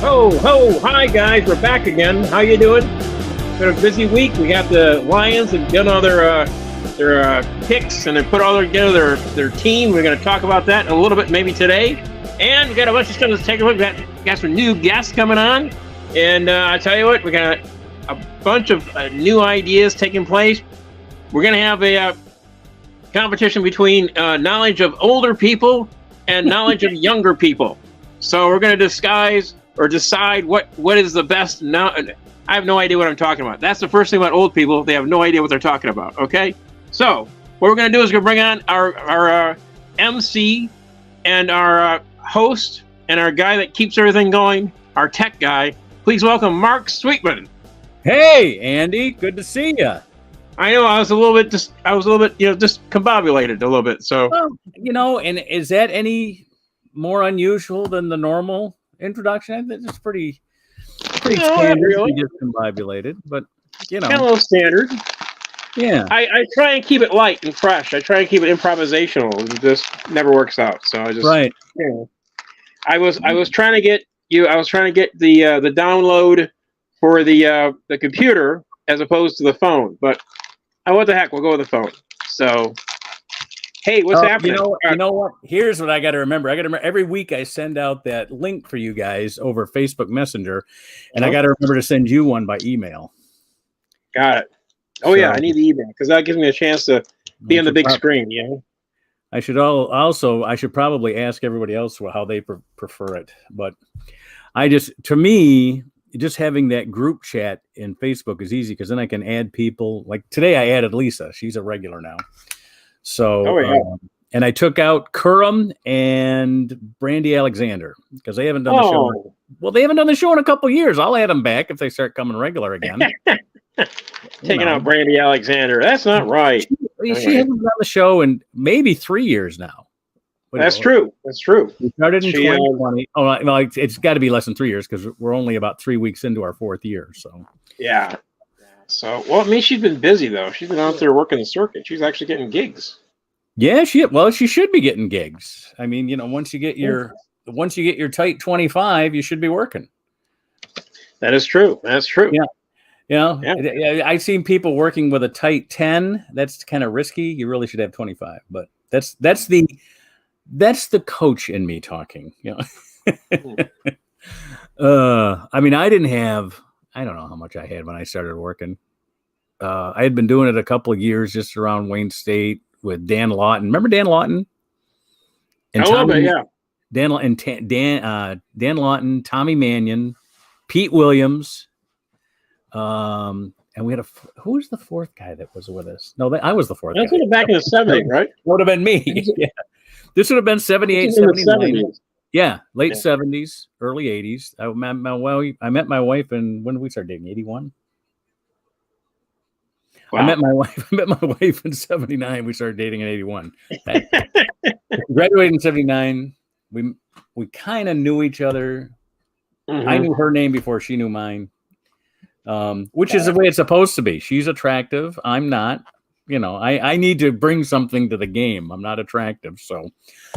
Ho, ho, hi guys, we're back again. How you doing? Been a busy week. We got the Lions have done all their picks and they put all together their team. We're going to talk about that a little bit maybe today. And we got a bunch of stuff to take a look at. We got some new guests coming on. And I tell you what, we got a bunch of new ideas taking place. We're going to have a competition between knowledge of older people and knowledge of younger people. So we're going to decide what is the best. Now, I have no idea what I'm talking about. That's the first thing about old people. They have no idea what they're talking about. Okay. So what we're going to do is we're going to bring on our MC and our host and our guy that keeps everything going, our tech guy. Please welcome Mark Sweetman. Hey, Andy. Good to see you. I know I was a little bit discombobulated a little bit. So, well, and is that any more unusual than the normal introduction? I think it's pretty standard. Really. Discombobulated, but kind of a little standard. Yeah. I try and keep it light and fresh. I try and keep it improvisational. It just never works out. So I just I was trying to get the download for the computer as opposed to the phone, but what the heck, we'll go with the phone. So, hey, what's happening? You know what? Here's what I got to remember. Every week I send out that link for you guys over Facebook Messenger, and I got to remember to send you one by email. Got it. Oh, yeah, I need the email because that gives me a chance to be on the big screen, I should probably ask everybody else how they prefer it. But to me, just having that group chat in Facebook is easy because then I can add people. Like today I added Lisa. She's a regular now. So, and I took out Kurum and Brandy Alexander because they haven't done the show. Well, they haven't done the show in a couple of years. I'll add them back if they start coming regular again. Taking out Brandy Alexander. That's not right. She hasn't done the show in maybe 3 years now. That's true. That's true. We started in 2020. Well, it's got to be less than 3 years because we're only about 3 weeks into our 4th year. So yeah. So she's been busy though. She's been out there working the circuit. She's actually getting gigs. Yeah, she should be getting gigs. I mean, once you get your tight 25, you should be working. That is true. That's true. Yeah. I've seen people working with a tight 10. That's kind of risky. You really should have 25. But that's the coach in me talking. I mean, I don't know how much I had when I started working. I had been doing it a couple of years just around Wayne State with Dan Lawton. Remember Dan Lawton? And Dan Lawton, Tommy Mannion, Pete Williams. And we had who was the 4th guy that was with us? No, I was the 4th. That's guy. Back in the 70s, right? Would have been me. Yeah. This would have been 78, 79. Yeah, late 70s, early 80s. I met my wife in, when did we start dating? 81? Wow. I met my wife in 79. We started dating in 81. Graduated in 79. We kind of knew each other. Mm-hmm. I knew her name before she knew mine. Which is the way it's supposed to be. She's attractive. I'm not. I need to bring something to the game. I'm not attractive, so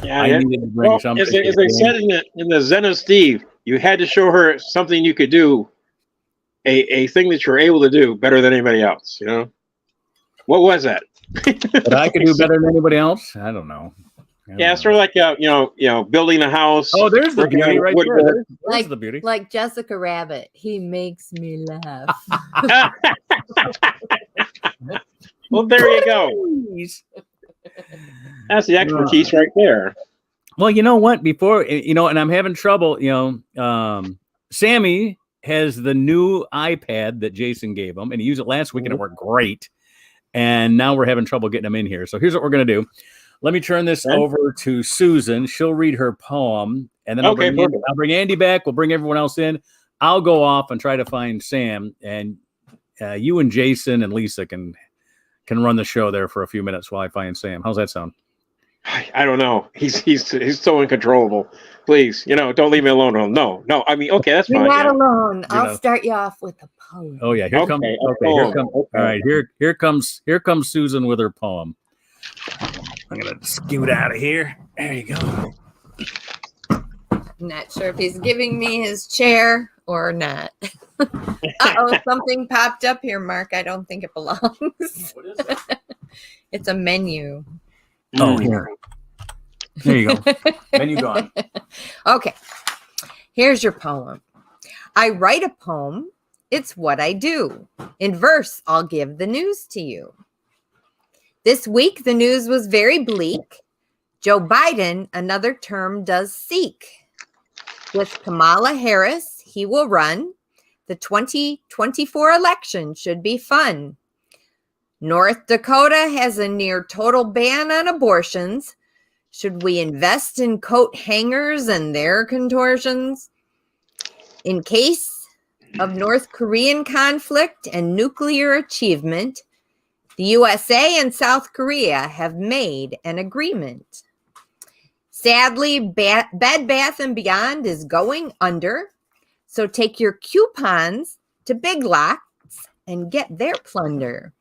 I needed to bring something. As they said in the Zen of Steve, you had to show her something you could do, a thing that you're able to do better than anybody else. What was that? That I could do better than anybody else? I don't know. Sort of like building a house. Oh, there's the beauty right there. There's the beauty. Like Jessica Rabbit, he makes me laugh. Well, there you go. That's the expertise right there. Well, you know what? Before and I'm having trouble. Sammy has the new iPad that Jason gave him, and he used it last week, and it worked great. And now we're having trouble getting him in here. So here's what we're gonna do. Let me turn this over to Susan. She'll read her poem, and then I'll bring Andy back. We'll bring everyone else in. I'll go off and try to find Sam, and you and Jason and Lisa can run the show there for a few minutes while I find Sam. How's that sound? I don't know. He's so uncontrollable. Please, don't leave me alone. No. I mean, okay, that's fine. You're not alone. I'll start you off with a poem. Oh yeah, here comes. All right, here comes Susan with her poem. I'm gonna scoot out of here. There you go. Not sure if he's giving me his chair or not. Uh-oh, something popped up here, Mark. I don't think it belongs. What is it? It's a menu. Oh, here. There you go. Menu gone. Okay. Here's your poem. I write a poem. It's what I do. In verse, I'll give the news to you. This week, the news was very bleak. Joe Biden another term does seek. With Kamala Harris, he will run. The 2024 election should be fun. North Dakota has a near total ban on abortions. Should we invest in coat hangers and their contortions? In case of North Korean conflict and nuclear achievement, the USA and South Korea have made an agreement. Sadly, Bed Bath & Beyond is going under, so take your coupons to Big Lots and get their plunder.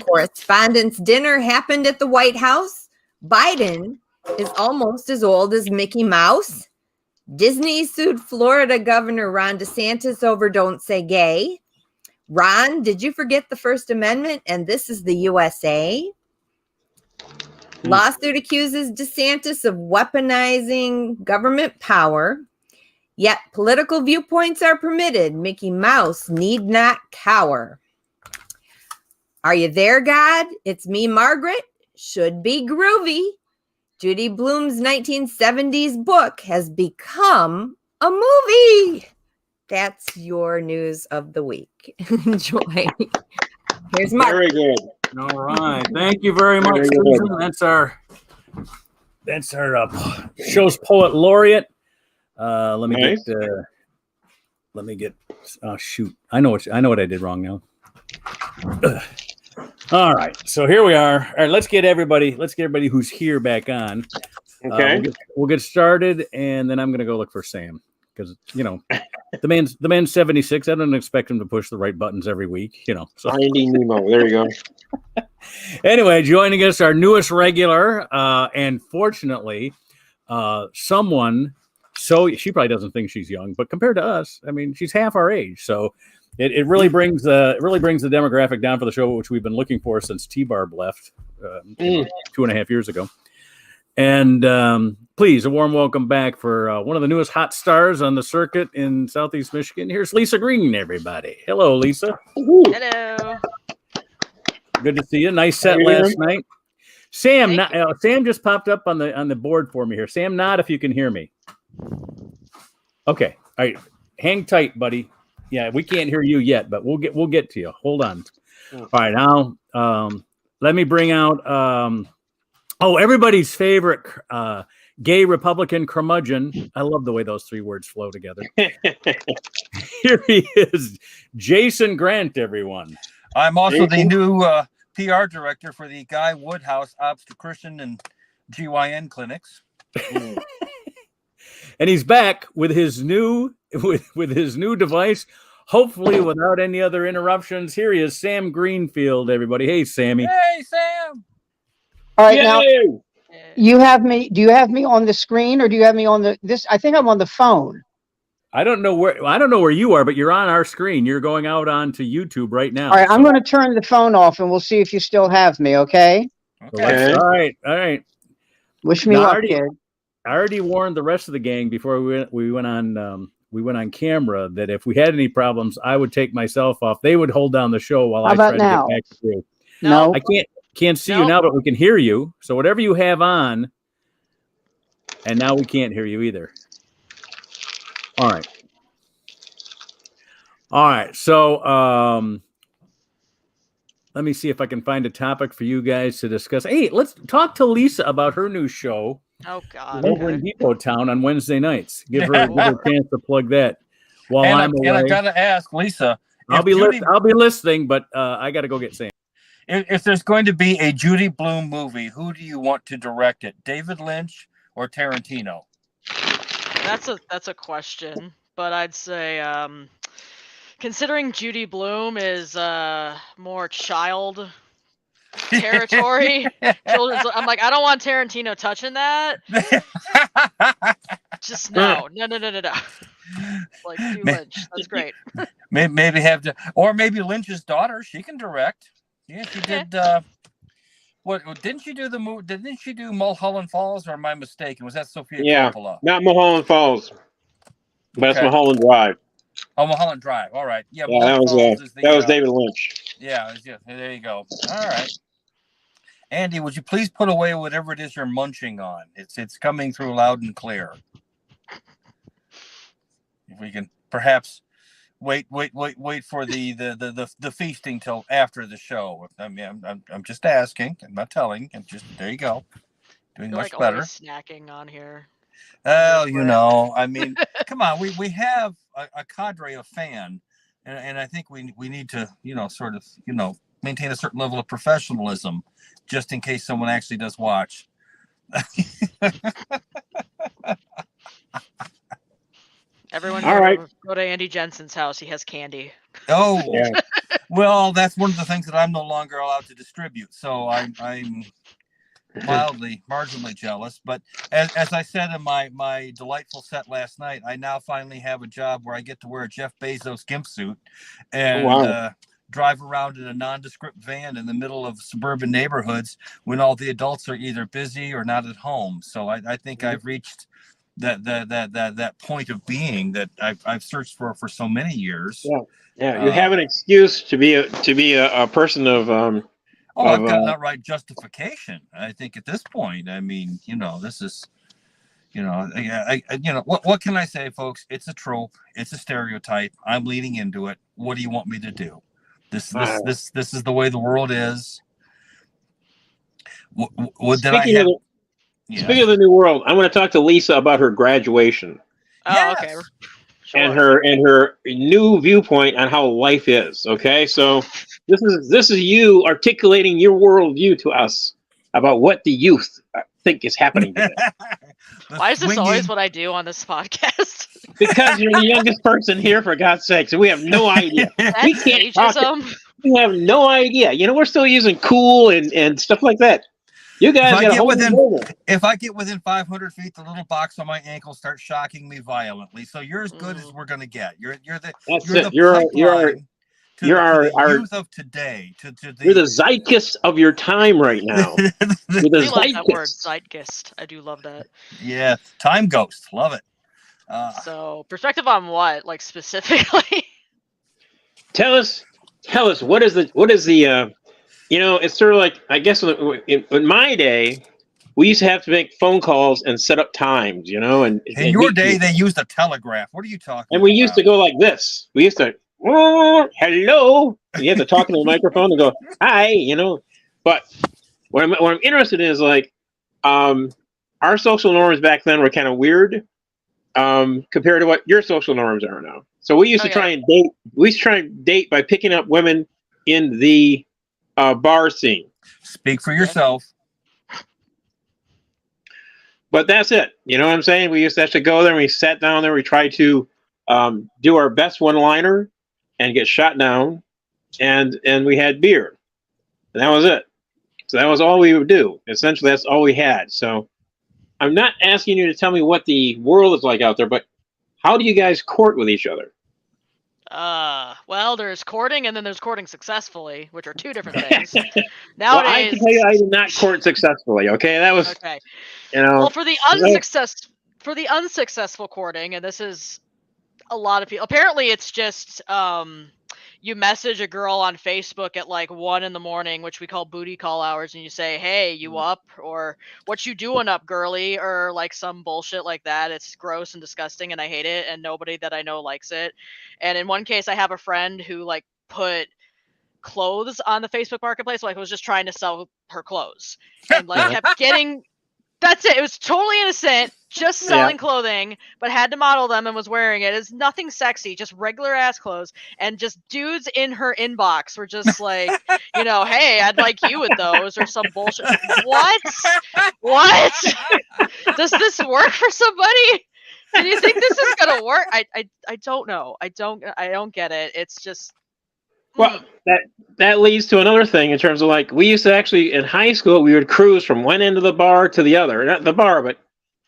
Correspondents' dinner happened at the White House. Biden is almost as old as Mickey Mouse. Disney sued Florida Governor Ron DeSantis over Don't Say Gay. Ron, did you forget the First Amendment? And this is the USA. Lawsuit accuses DeSantis of weaponizing government power. Yet political viewpoints are permitted. Mickey Mouse need not cower. Are you there, God? It's me, Margaret. Should be groovy. Judy Blume's 1970s book has become a movie. That's your news of the week. Enjoy. Here's Mark. Very good. All right. Thank you very much, Very good. Susan. That's our show's poet laureate. Let me get. Oh shoot! I know what I did wrong now. All right, so here we are. All right, let's get everybody who's here back on. Okay. We'll get started, and then I'm gonna go look for Sam because the man's 76. I don't expect him to push the right buttons every week. So. Finding Nemo. There you go. Anyway, joining us, our newest regular, and fortunately, someone. So she probably doesn't think she's young, but compared to us, I mean, she's half our age. So it really brings the demographic down for the show, which we've been looking for since T-Barb left 2.5 years ago. And please, a warm welcome back for one of the newest hot stars on the circuit in Southeast Michigan. Here's Lisa Green, everybody. Hello, Lisa. Hello. Good to see you. Nice set last night. Sam, Sam just popped up on the board for me here. Sam, nod if you can hear me. Okay. All right. Hang tight, buddy. Yeah, we can't hear you yet, but we'll get to you. Hold on. All right. Now, let me bring out everybody's favorite gay Republican curmudgeon. I love the way those three words flow together. Here he is, Jason Grant, everyone. I'm also the new PR director for the Guy Woodhouse Obstetrician and GYN clinics. And he's back with his new device, hopefully without any other interruptions. Here he is, Sam Greenfield, everybody. Hey, Sammy. Hey, Sam. All right, Yay! now you have me. Do you have me on the screen, or do you have me on this? I think I'm on the phone. I don't know where you are, but you're on our screen. You're going out onto YouTube right now. All right, I'm going to turn the phone off, and we'll see if you still have me. Okay. Okay. All right. Wish me luck, kid. I already warned the rest of the gang before we went on camera that if we had any problems, I would take myself off. They would hold down the show while I tried to get back to you. No, I can't see you now, but we can hear you. So whatever you have on, and now we can't hear you either. All right. So let me see if I can find a topic for you guys to discuss. Hey, let's talk to Lisa about her new show. Oh God. Over in Depot Town on Wednesday nights. Give her a chance to plug that while I'm away. And I gotta ask Lisa. I'll be listening, but I got to go get Sam. If there's going to be a Judy Blume movie, who do you want to direct it? David Lynch or Tarantino? That's a question, but I'd say considering Judy Blume is more child territory, children's, I'm like, I don't want Tarantino touching that. Just no. Like, do Lynch. That's great. Maybe have to, or maybe Lynch's daughter. She can direct. Yeah, she did. What didn't she do the movie? Didn't she do Mulholland Falls? Or am I mistaken? Was that Sophia Coppola? Not Mulholland Falls, but it's Mulholland Drive. Oh, Mulholland Drive. All right. Yeah, that was David Lynch. Yeah, there you go. All right. Andy, would you please put away whatever it is you're munching on? It's coming through loud and clear. If we can perhaps wait for the feasting till after the show. I mean, I'm just asking. I'm not telling. I'm just, there you go. Doing much like better. Snacking on here. Oh, you know, I mean, come on. We have a cadre of fan, and I think we need to, sort of, maintain a certain level of professionalism, just in case someone actually does watch. Everyone go to Andy Jensen's house. He has candy. Oh, yeah. Well, that's one of the things that I'm no longer allowed to distribute. So I'm marginally jealous. But as I said in my delightful set last night, I now finally have a job where I get to wear a Jeff Bezos gimp suit and drive around in a nondescript van in the middle of suburban neighborhoods when all the adults are either busy or not at home. So I think I've reached that point of being that I've searched for so many years. Yeah. You have an excuse to be a person of I've got an outright justification. I think at this point, I mean, this is, what can I say, folks? It's a trope. It's a stereotype. I'm leaning into it. What do you want me to do? This is the way the world is. Speaking of the new world, I want to talk to Lisa about her graduation. Oh, yes. Okay. Sure. And her new viewpoint on how life is. Okay, so this is you articulating your worldview to us about what the youth think is happening today. Why is this always what I do on this podcast? Because you're the youngest person here, for God's sakes, and we have no idea. We can't talk. We have no idea. We're still using cool and stuff like that. You guys if I get within 500 feet, the little box on my ankle starts shocking me violently. So you're as good as we're gonna get. You're the youth of today. You're the zeitgeist of your time right now. You're the I love that word, zeitgeist. I do love that. Yeah, time ghost. Love it. So perspective on what, like specifically? Tell us what is the it's sort of like, I guess in my day, we used to have to make phone calls and set up times, and in your day they used a telegraph. What are you talking about? And we used to go like this. We used to, hello. You have to talk into the microphone and go, hi, But what I'm interested in is like, our social norms back then were kind of weird compared to what your social norms are now. So we used to try and date. We used to try and date by picking up women in the bar scene. Speak for yourself. But that's it. You know what I'm saying? We used to actually go there and we sat down there. We tried to do our best one-liner and get shot down, and we had beer, and that was it. So that was all we would do. Essentially, that's all we had. So I'm not asking you to tell me what the world is like out there, but how do you guys court with each other? Well, there's courting and then there's courting successful, which are two different things. Nowadays, well, I can tell you I did not court successfully. Okay, that was okay. Well, for the unsuccessful courting, and this is a lot of people. Apparently, it's just you message a girl on Facebook at like 1 a.m, which we call booty call hours, and you say, "Hey, you up?" or "What you doing up, girly?" or like some bullshit like that. It's gross and disgusting, and I hate it, and nobody that I know likes it. And in one case, I have a friend who like put clothes on the Facebook Marketplace, like was just trying to sell her clothes, and like kept getting. That's it. It was totally innocent, just selling clothing, but had to model them and was wearing it. It's nothing sexy, just regular ass clothes. And just dudes in her inbox were just like, hey, I'd like you with those or some bullshit. What? Does this work for somebody? Do you think this is gonna work? I don't know. I don't get it. It's just. Well, that leads to another thing in terms of like we used to actually in high school we would cruise from one end of the bar to the other, not the bar, but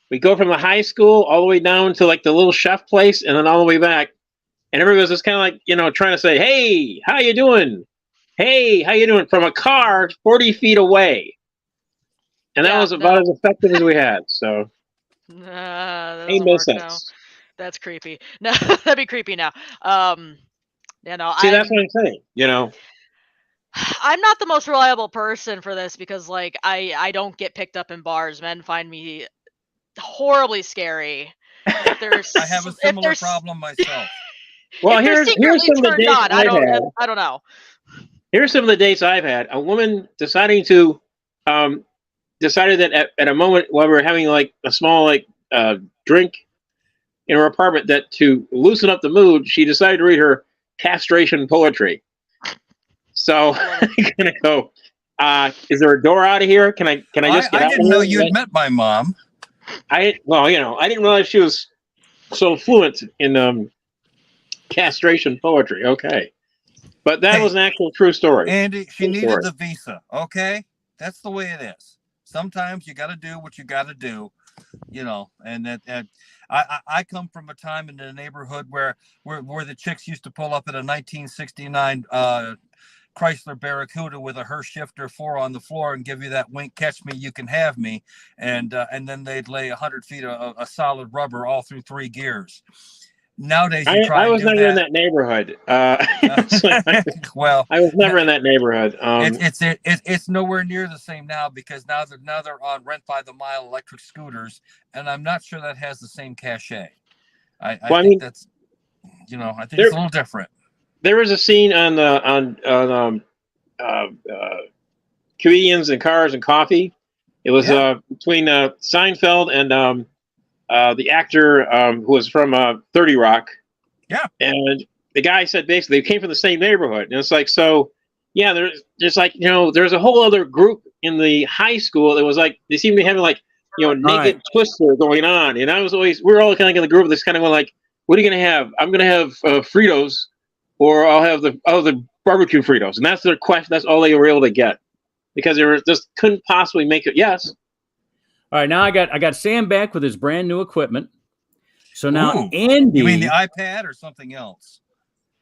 We go from the high school all the way down to like the little chef place, and then all the way back. And everybody was just kind of like, trying to say, "Hey, how you doing? Hey, how you doing?" From a car 40 feet away. And that was about as effective as we had. So, that ain't doesn't no work. No, sense. that's creepy. No, that'd be creepy now. See, that's what I'm saying. I'm not the most reliable person for this because, like, I don't get picked up in bars. Men find me horribly scary. If there's, I have a similar problem myself. Well, if they're here's secretly some of the turned dates on, I don't know. Here's some of the dates I've had. A woman decided that at a moment while we were having like a small drink in her apartment, that to loosen up the mood, she decided to read her castration poetry. So I'm gonna go. Is there a door out of here? Can I just get out? I didn't know you had met my mom. I didn't realize she was so fluent in castration poetry. Okay, but that was an actual true story. Andy, she needed the visa. Okay, that's the way it is. Sometimes you got to do what you got to do, And that I come from a time in the neighborhood where the chicks used to pull up at a 1969 Chrysler Barracuda with a Hirsch shifter 4 on the floor and give you that wink, catch me, you can have me, and then they'd lay 100 feet of a solid rubber all through 3 gears. Nowadays, I was never in that neighborhood. Well, I was never in that neighborhood. It's nowhere near the same now because now they're on rent by the mile electric scooters, and I'm not sure that has the same cachet. I think that's, I think it's a little different. There was a scene on Comedians and Cars and Coffee. It was between Seinfeld and the actor who was from 30 Rock. Yeah. And the guy said basically they came from the same neighborhood. And it's like, so, yeah, there's like, there's a whole other group in the high school that was like, they seem to be having like, naked twister going on. And we're all kind of in the group that's kind of going like, what are you going to have? I'm going to have Fritos, or I'll have the barbecue Fritos. And that's their question. That's all they were able to get because they just couldn't possibly make it. Yes. All right, now I got Sam back with his brand new equipment. So now Andy, you mean the iPad or something else?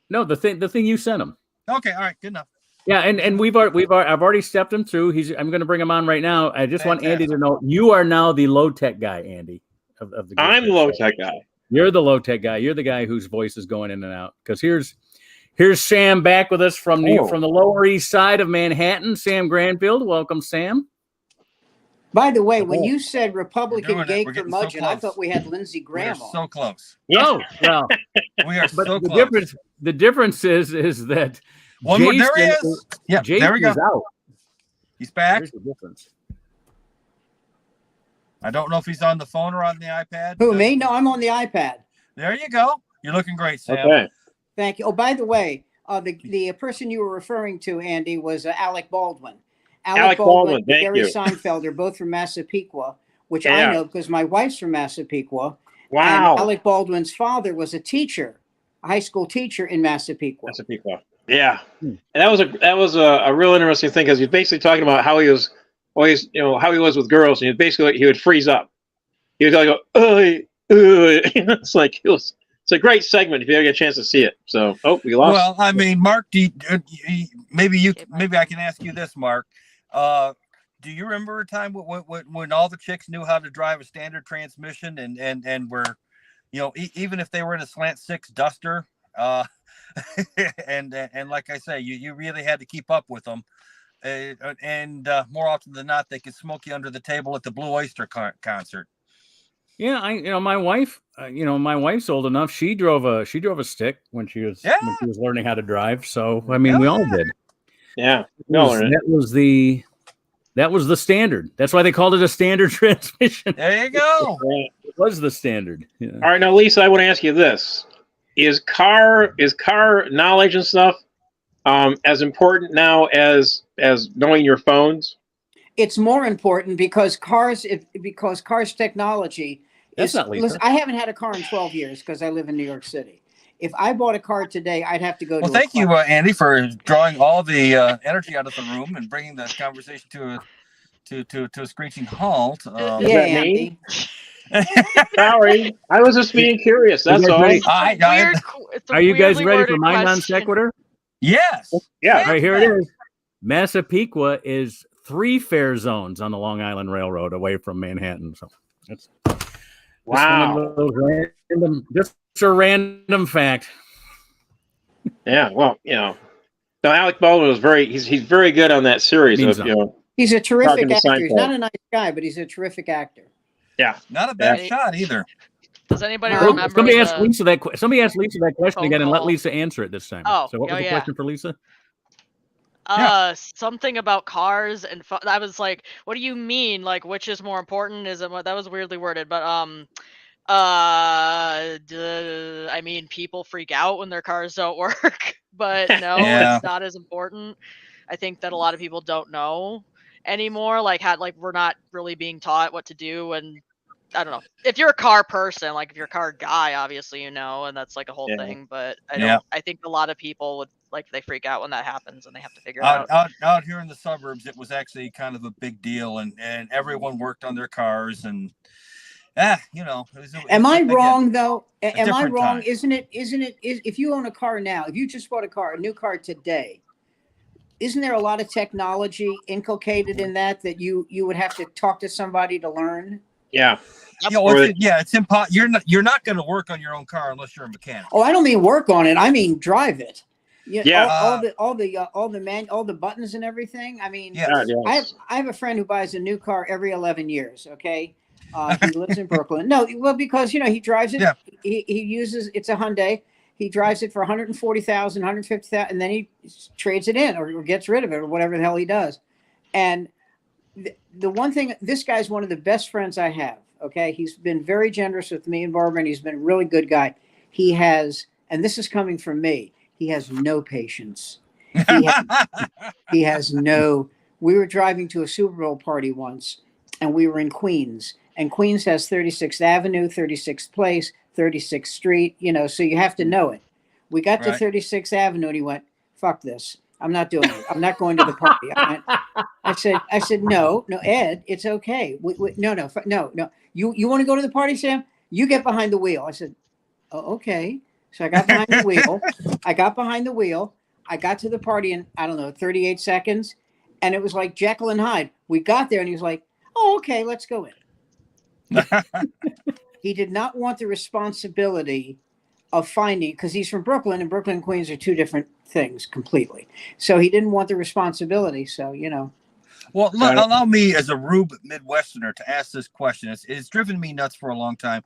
No, the thing you sent him. Okay, all right, good enough. Yeah, and I've already stepped him through. I'm going to bring him on right now. I just want Andy to know you are now the low tech guy, Andy. Of the group. I'm the low tech guy. You're the low tech guy. You're the guy whose voice is going in and out. Because here's Sam back with us from the Lower East Side of Manhattan. Sam Granfield, welcome, Sam. By the way, when you said Republican gay curmudgeon, I thought we had Lindsey Graham on. So close. Oh, well. We are so the close. The difference is that one more, there he is. Yeah, Jason there we go. Is out. He's back. Here's the difference. I don't know if he's on the phone or on the iPad. Who, me? No, I'm on the iPad. There you go. You're looking great, Sam. Okay. Thank you. Oh, by the way, the person you were referring to, Andy, was Alec Baldwin. Alec Baldwin and Gary Seinfeld are both from Massapequa, which I know because my wife's from Massapequa. Wow. And Alec Baldwin's father was a teacher, a high school teacher in Massapequa. Yeah. And that was a real interesting thing because he's basically talking about how he was always, how he was with girls, and he would freeze up. He would like go, it's like it's a great segment if you ever get a chance to see it. So, we lost. Well, I mean, Mark, maybe I can ask you this, Mark. Do you remember a time when all the chicks knew how to drive a standard transmission and were, even if they were in a slant 6 Duster, and like I say, you really had to keep up with them, and more often than not, they could smoke you under the table at the Blue Oyster concert. Yeah, my wife, my wife's old enough. She drove a stick when she was learning how to drive. So I mean, we all did. Yeah, that was the standard. That's why they called it a standard transmission. There you go. It was the standard. Yeah. All right, now Lisa, I want to ask you this: is car knowledge and stuff as important now as knowing your phones? It's more important because cars technology. That's not Lisa. Listen, I haven't had a car in 12 years because I live in New York City. If I bought a car today, I'd have to go. Well, thank you, Andy, for drawing all the energy out of the room and bringing the conversation to a screeching halt. Andy. Sorry, I was just being curious. That's all. Are you guys ready for my non sequitur? Yes. Yeah. All right, here it is. Massapequa is 3 fare zones on the Long Island Railroad away from Manhattan. So that's wow. Just a random fact. Yeah. Well, so Alec Baldwin was he's very good on that series. He's a terrific actor. He's not a nice guy, but he's a terrific actor. Yeah. Not a bad shot either. Does anybody remember? Somebody asked Lisa that question again, and let Lisa answer it this time. Oh, so what was the question for Lisa? Something about cars and I was like, what do you mean? Like, which is more important? That was weirdly worded, but I mean, people freak out when their cars don't work, but no, it's not as important. I think that a lot of people don't know anymore. We're not really being taught what to do, and I don't know. If you're a car person, like if you're a car guy, obviously and that's like a whole thing. But I think a lot of people would they freak out when that happens and they have to figure it out. Out here in the suburbs, it was actually kind of a big deal, and everyone worked on their cars, and Am I wrong though? Am I wrong? Isn't it? If you own a car now, if you just bought a new car today, isn't there a lot of technology inculcated in that you would have to talk to somebody to learn? Yeah. It's impossible. You're not going to work on your own car unless you're a mechanic. Oh, I don't mean work on it. I mean drive it. Yeah. All the buttons and everything. I mean, I have a friend who buys a new car every 11 years. Okay. He lives in Brooklyn. No, well, because he drives it. Yeah. He uses it's a Hyundai. He drives it for 140,000, 150,000, and then he trades it in or gets rid of it or whatever the hell he does. And the one thing, this guy's one of the best friends I have. Okay, he's been very generous with me and Barbara, and he's been a really good guy. He has, and this is coming from me. He has no patience. He has no. We were driving to a Super Bowl party once, and we were in Queens. And Queens has 36th Avenue, 36th Place, 36th Street, so you have to know it. We got to 36th Avenue and he went, fuck this. I'm not doing it. I'm not going to the party. I said, no, Ed, it's okay. No. You want to go to the party, Sam? You get behind the wheel. I said, oh, okay. So I got behind the wheel. I got to the party in, 38 seconds. And it was like Jekyll and Hyde. We got there and he was like, oh, okay, let's go in. He did not want the responsibility of finding, because he's from Brooklyn, and Brooklyn and Queens are two different things completely. So he didn't want the responsibility. So, Well, allow me as a Rube Midwesterner to ask this question. It's driven me nuts for a long time.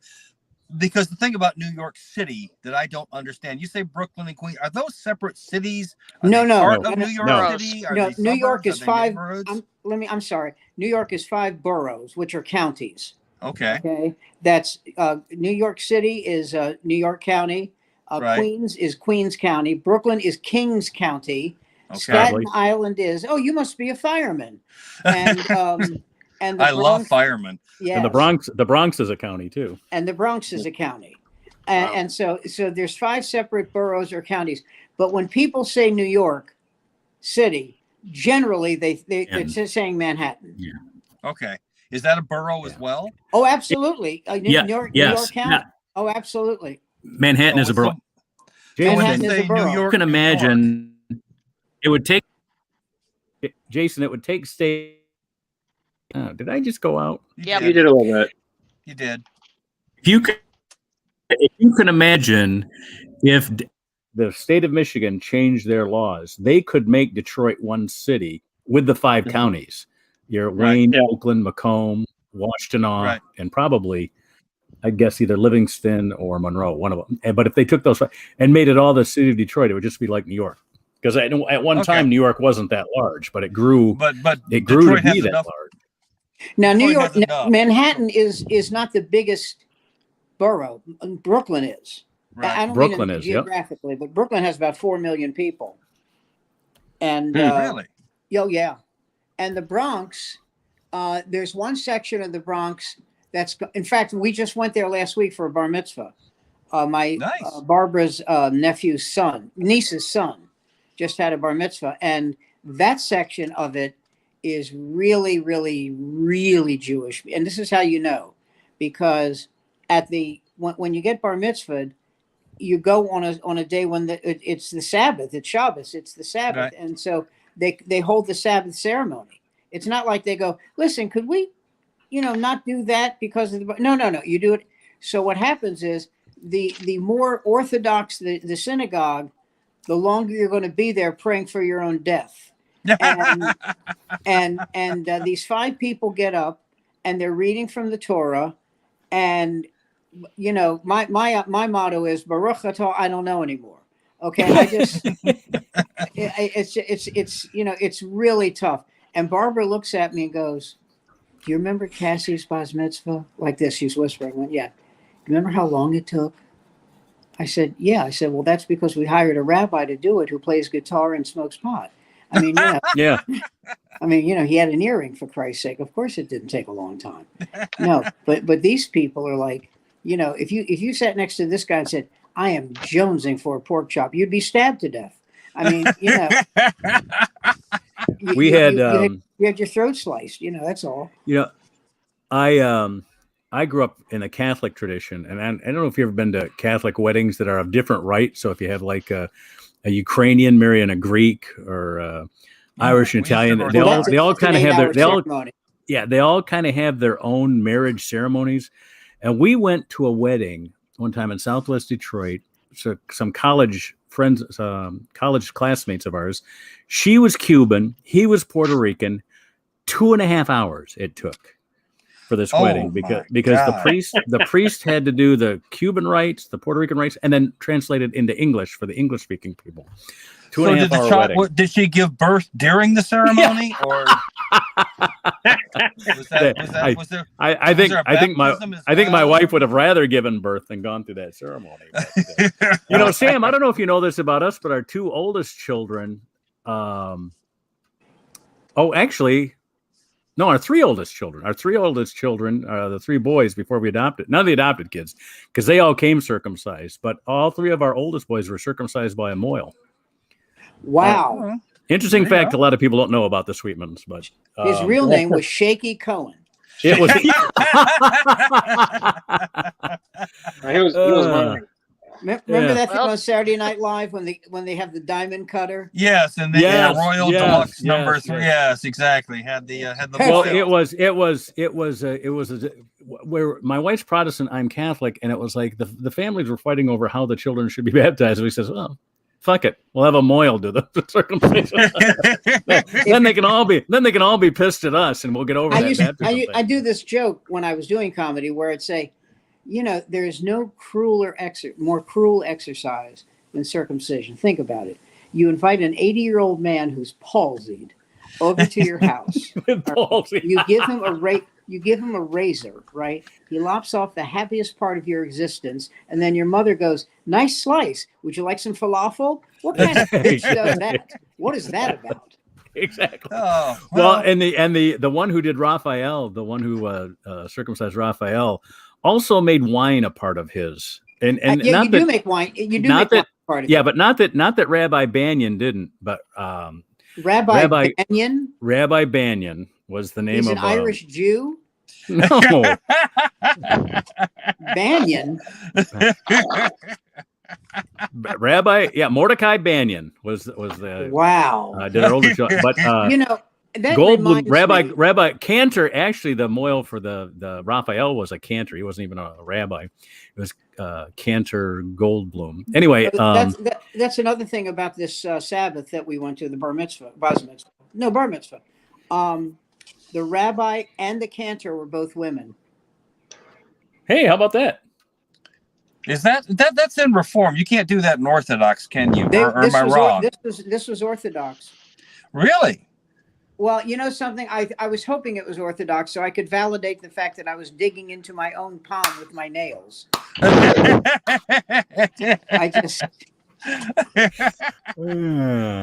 Because the thing about New York City that I don't understand, you say Brooklyn and Queens, are those separate cities? No. Part of New York City? No, New York is 5. I'm sorry. New York is 5 boroughs, which are counties. Okay. That's New York City is New York County. Queens is Queens County. Brooklyn is Kings County. Okay. Staten Island is. Oh, you must be a fireman. And I love firemen. Yeah. And the Bronx is a county too. And the Bronx is a county. And so there's 5 separate boroughs or counties. But when people say New York City, generally they're saying Manhattan. Yeah. Okay. Is that a borough as well? Oh, absolutely. New York County. Yeah. Oh, absolutely. Manhattan is a borough. Manhattan is a borough. You can imagine it would take Jason. It would take state. Oh, did I just go out? Yeah, you did a little bit. You did. If you can imagine, if the state of Michigan changed their laws, they could make Detroit one city with the 5 counties. Your Wayne, Oakland, Macomb, Washtenaw, and probably, I guess, either Livingston or Monroe, one of them. But if they took those and made it all the city of Detroit, it would just be like New York. Because at one time, New York wasn't that large, but it grew. But it grew Detroit to be that large. Now, New York, Manhattan is not the biggest borough. Brooklyn is. Right. I don't Brooklyn mean is geographically, but Brooklyn has about 4 million people. And really? Oh, yeah. And the Bronx, there's one section of the Bronx that's, in fact, we just went there last week for a bar mitzvah. Barbara's niece's son, just had a bar mitzvah. And that section of it is really, really, really Jewish. And this is how you know, because when you get bar mitzvahed, you go on a day when it's the Sabbath, it's Shabbos, it's the Sabbath, Right. and so they hold the Sabbath ceremony. It's not like they go, listen, could we, not do that because of the no, you do it. So what happens is the more orthodox the synagogue, the longer you're going to be there praying for your own death. And these 5 people get up and they're reading from the Torah, and my motto is Baruch Atah, I don't know anymore. Okay, I just it's really tough. And Barbara looks at me and goes, "Do you remember Cassie's bas mitzvah?" Like this, she's whispering. I went, "Yeah." Remember how long it took? I said, "Yeah." I said, "Well, that's because we hired a rabbi to do it who plays guitar and smokes pot." I mean, Yeah. I mean, he had an earring, for Christ's sake. Of course, it didn't take a long time. No, but these people are like, if you sat next to this guy and said, "I am jonesing for a pork chop," you'd be stabbed to death. I mean, you had your throat sliced. That's all. I grew up in a Catholic tradition, and I don't know if you've ever been to Catholic weddings that are of different rites. So if you have like a Ukrainian marrying a Greek, or Irish and Italian, they all kind of have they all kind of have their own marriage ceremonies. And we went to a wedding one time in Southwest Detroit. So some college friends, college classmates of ours. She was Cuban, he was Puerto Rican. 2.5 hours it took for this wedding because the priest had to do the Cuban rites, the Puerto Rican rites, and then translate it into English for the English speaking people. 2.5 hour wedding. Did she give birth during the ceremony, or I think my wife would have rather given birth than gone through that ceremony. But, Sam, I don't know if you know this about us, but our 2 oldest children, our 3 oldest children. Our 3 oldest children, the 3 boys before we adopted. None of the adopted kids, because they all came circumcised. But all 3 of our oldest boys were circumcised by a mohel. Wow. Interesting fact. A lot of people don't know about the Sweetmans, but his real name was Shaky Cohen. It was. He was wondering. Remember that thing on Saturday Night Live when they have the diamond cutter? Yes, and the Royal Deluxe number 3. Yes, exactly. Had the well, it was where my wife's Protestant, I'm Catholic, and it was like the families were fighting over how the children should be baptized. And we says, well, fuck it, we'll have a mohel do the circumcision. then they can all be pissed at us, and we'll get over that. I do this joke when I was doing comedy where I'd say, there is no more cruel exercise than circumcision. Think about it. You invite an 80-year-old man who's palsied over to your house. You give him a razor, right? He lops off the happiest part of your existence, and then your mother goes, "Nice slice. Would you like some falafel?" What kind of bitch does that? What is that about? Exactly. Well, and the one who did Raphael, the one who circumcised Raphael, also made wine a part of his. And you do make wine. You do make wine part of it. Yeah, but not that Rabbi Banyan didn't. But Rabbi Banyan. Rabbi Banyan was the name He's of an Irish Jew. No. Banyan. Mordecai Banyan was the wow. Did our older children, but Goldblum, Rabbi Cantor, actually the mohel for the Raphael was a Cantor. He wasn't even a rabbi. It was Cantor Goldblum. Anyway, that's another thing about this Sabbath that we went to, the bar mitzvah. The rabbi and the cantor were both women. Hey, how about that? Is that's in Reform? You can't do that in Orthodox, can you? Or am I wrong? This was Orthodox. Really? Well, something, I was hoping it was Orthodox so I could validate the fact that I was digging into my own palm with my nails.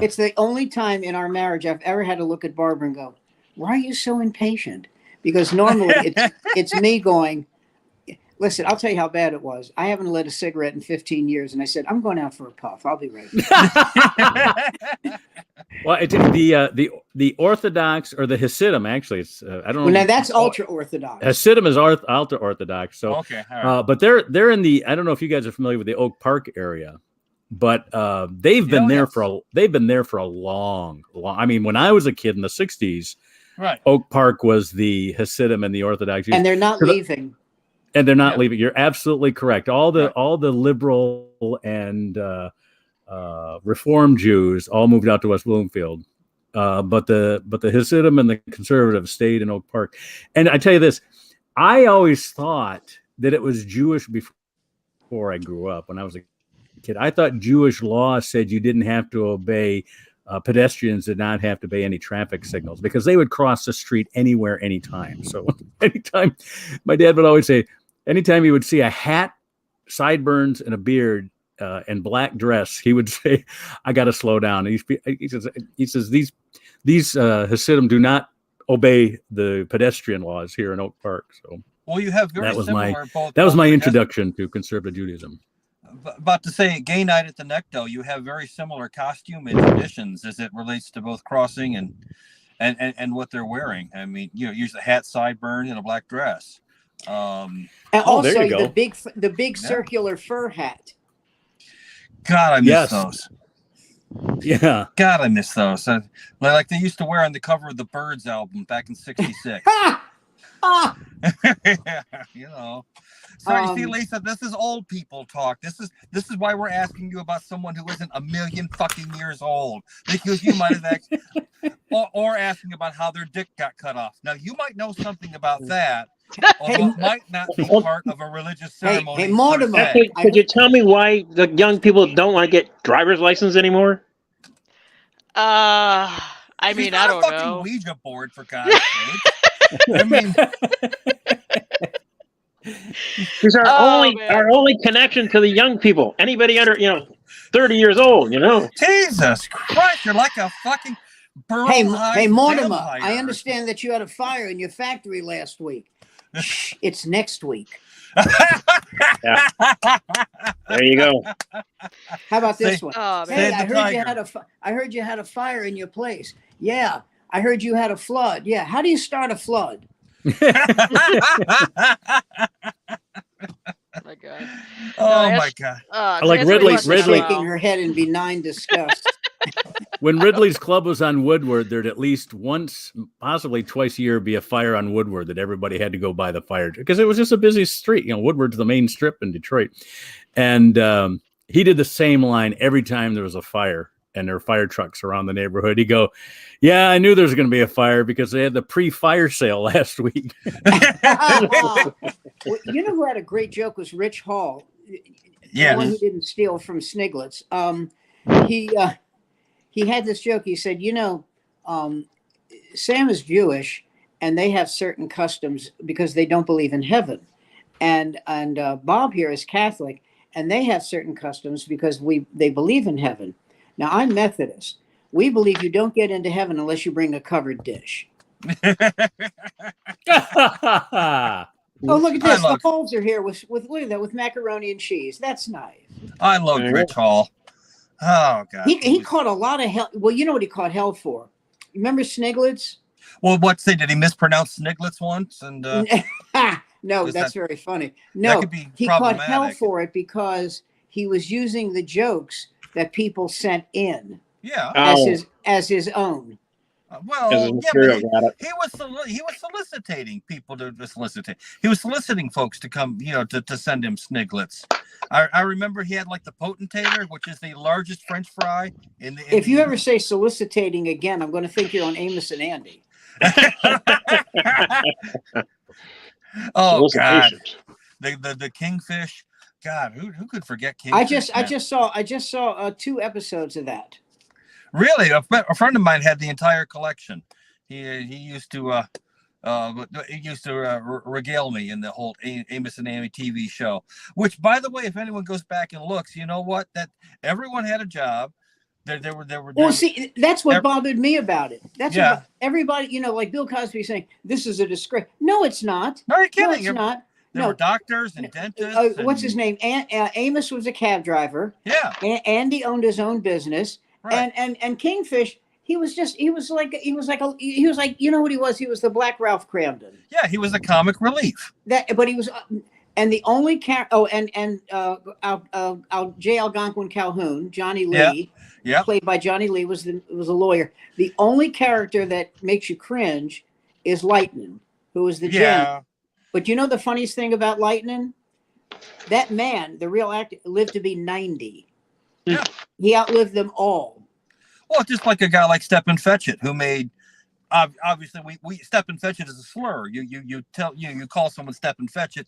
It's the only time in our marriage I've ever had to look at Barbara and go, "Why are you so impatient?" Because normally it's me going, "Listen, I'll tell you how bad it was. I haven't lit a cigarette in 15 years. And I said, I'm going out for a puff. I'll be right back." Well, the Orthodox or the Hasidim, actually, it's I don't know. Well, now that's ultra Orthodox. Hasidim is ultra Orthodox. So okay, all right. But they're in the, I don't know if you guys are familiar with the Oak Park area, but they've been there for a long. I mean, when I was a kid in the 60s, right, Oak Park was the Hasidim and the Orthodox, and they're not leaving. And they're not leaving. You're absolutely correct. All the liberal and Reform Jews all moved out to West Bloomfield, but the Hasidim and the conservatives stayed in Oak Park. And I tell you this, I always thought that it was Jewish before I grew up. When I was a kid, I thought Jewish law said you didn't have to obey. Pedestrians did not have to obey any traffic signals because they would cross the street anywhere, anytime. So anytime, my dad would always say, anytime he would see a hat, sideburns, and a beard and black dress, he would say, "I got to slow down." And he says these Hasidim do not obey the pedestrian laws here in Oak Park. So well, you have very that was my introduction to conservative Judaism. About to say, gay night at the Necto, you have very similar costume and traditions as it relates to both crossing and what they're wearing. I mean, use a hat, sideburn, and a black dress. And also the big circular fur hat. God, I miss those. Yeah. God, I miss those. Like they used to wear on the cover of the Birds album back in '66. So you see, Lisa, this is old people talk. This is why we're asking you about someone who isn't a million fucking years old, because you might have or asking about how their dick got cut off. Now you might know something about that, although it might not be part of a religious ceremony. Hey, Mortimer, could you tell me why the young people don't want to get driver's license anymore? I mean, I don't know. Fucking Ouija board, for God's sake. I mean. It's our only connection to the young people. Anybody under 30 years old, Jesus Christ, you're like a fucking burl. Hey, Mortimer, I understand that you had a fire in your factory last week. It's next week. Yeah. There you go. How about this one? Hey, I heard you had a fire in your place. Yeah, I heard you had a flood. Yeah, how do you start a flood? My God. Oh my God. Like Ridley shaking her head in benign disgust. When Ridley's Club was on Woodward, there'd at least once, possibly twice a year, be a fire on Woodward that everybody had to go by the fire because it was just a busy street. Woodward's the main strip in Detroit, and he did the same line every time there was a fire and there were fire trucks around the neighborhood. He'd go, "Yeah, I knew there was going to be a fire because they had the pre-fire sale last week." Well, you know who had a great joke was Rich Hall. Yeah, the one who didn't steal from Sniglitz. He had this joke. He said, Sam is Jewish, and they have certain customs because they don't believe in heaven, and Bob here is Catholic, and they have certain customs because they believe in heaven. Now, I'm Methodist. We believe you don't get into heaven unless you bring a covered dish. Oh, look at this. The Halls are here with look at that, with macaroni and cheese. That's nice. I love Rich Hall. Oh, God. He caught a lot of hell. Well, you know what he caught hell for? Remember Sniglitz? Well, did he mispronounce Sniglitz once? And no, that's very funny. No, he caught hell for it because he was using the jokes that people sent in as his own. Well, yeah, but he was soliciting people to solicitate. He was soliciting folks to come, to send him Sniglitz. I remember he had like the potentator, which is the largest French fry in the. If you ever say soliciting again, I'm going to think you're on Amos and Andy. Oh God, the kingfish. God, who could forget kingfish? I just saw 2 episodes of that. Really, a friend of mine had the entire collection. He used to regale me in the whole Amos and Andy TV show. Which, by the way, if anyone goes back and looks, you know what? That everyone had a job. Well, see, that's what bothered me about it. That's what everybody, like Bill Cosby saying, this is a disgrace. No, it's not. No, you're kidding. No, it's not. There were doctors and dentists. What's his name? Amos was a cab driver. Yeah. Andy owned his own business. Right. And Kingfish, He was like, you know what he was? He was the Black Ralph Cramden. Yeah, he was a comic relief. But he was, and the only J. Algonquin Calhoun, Johnny Lee, played by Johnny Lee, was a lawyer. The only character that makes you cringe is Lightning, who was the janitor. But you know the funniest thing about Lightning? That man, the real actor, lived to be 90. Yeah. He outlived them all. Well, just like a guy like Stepin Fetchit, who made, obviously we Stepin Fetchit is a slur. You call someone Stepin Fetchit,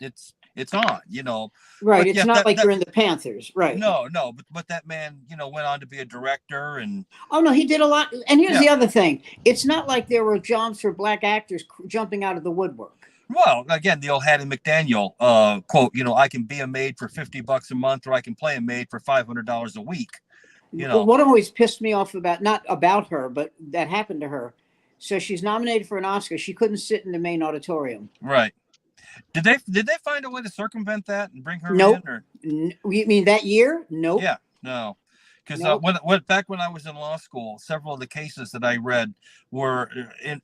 it's on, you know. Right. But it's not like you're in the Panthers, right? No, but that man, you know, went on to be a director and. Oh no, he did a lot. And here's the other thing: it's not like there were jobs for black actors jumping out of the woodwork. Well, again, the old Hattie McDaniel quote, you know, I can be a maid for $50 a month, or I can play a maid for $500 a week. You know, what always pissed me off not about her, but that happened to her. So she's nominated for an Oscar. She couldn't sit in the main auditorium. Right. Did they find a way to circumvent that and bring her in? Or? You mean that year? Nope. Yeah, no. Because back when I was in law school, several of the cases that I read were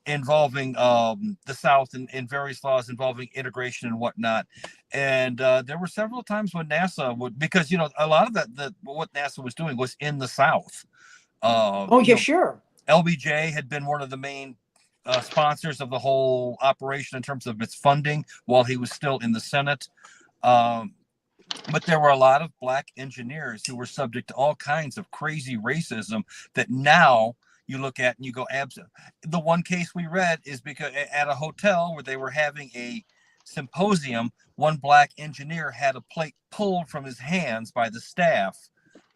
involving the South and various laws involving integration and whatnot. And there were several times when NASA would, because, you know, a lot of what NASA was doing was in the South. Sure. LBJ had been one of the main sponsors of the whole operation in terms of its funding while he was still in the Senate. But there were a lot of black engineers who were subject to all kinds of crazy racism that now you look at and you go, the one case we read is because at a hotel where they were having a symposium, one black engineer had a plate pulled from his hands by the staff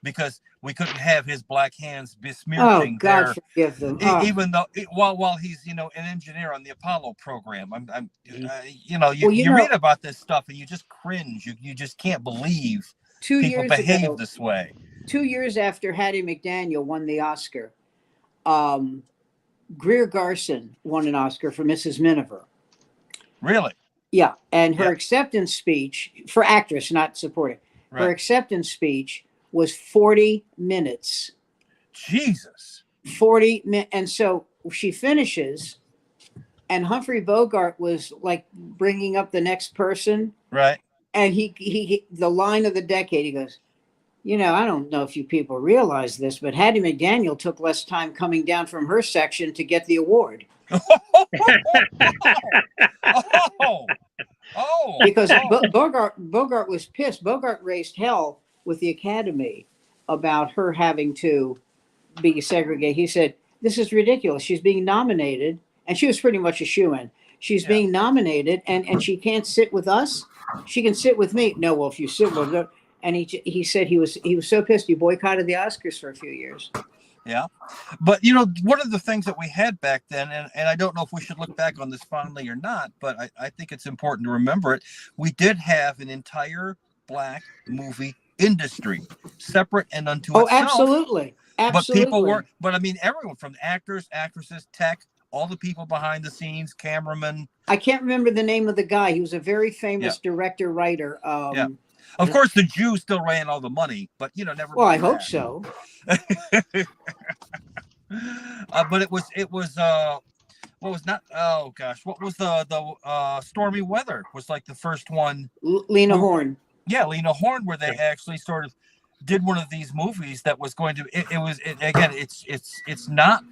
because we couldn't have his black hands besmirching. Oh, God forgive them. Even though while he's, you know, an engineer on the Apollo program, you read about this stuff and you just cringe. You just can't believe people behave this way. 2 years after Hattie McDaniel won the Oscar, Greer Garson won an Oscar for Mrs. Miniver. Really? Yeah, and her acceptance speech for actress, not supporting. Right. Her acceptance speech was 40 minutes. Jesus. 40 minutes. And so she finishes, and Humphrey Bogart was like bringing up the next person. Right. And he the line of the decade, he goes, you know, I don't know if you people realize this, but Hattie McDaniel took less time coming down from her section to get the award. Because Bogart was pissed. Bogart raised hell with the Academy about her having to be segregated. He said, this is ridiculous. She's being nominated, and she was pretty much a shoo-in. She's being nominated, and she can't sit with us. She can sit with me. No, well, if you sit with her. And he said he was so pissed he boycotted the Oscars for a few years. Yeah. But, you know, one of the things that we had back then, and I don't know if we should look back on this fondly or not, but I think it's important to remember it. We did have an entire black movie industry, separate and unto itself. Oh, absolutely. Absolutely. But I mean, everyone from actors, actresses, tech, all the people behind the scenes, cameramen. I can't remember the name of the guy. He was a very famous director, writer. Of course, the Jews still ran all the money, but, you know, never. Well, I hope so. But it was what was not? Oh gosh, what was the Stormy Weather was like the first one. Lena Horne. Yeah, Lena Horne, where they actually sort of did one of these movies that was going to. It's not.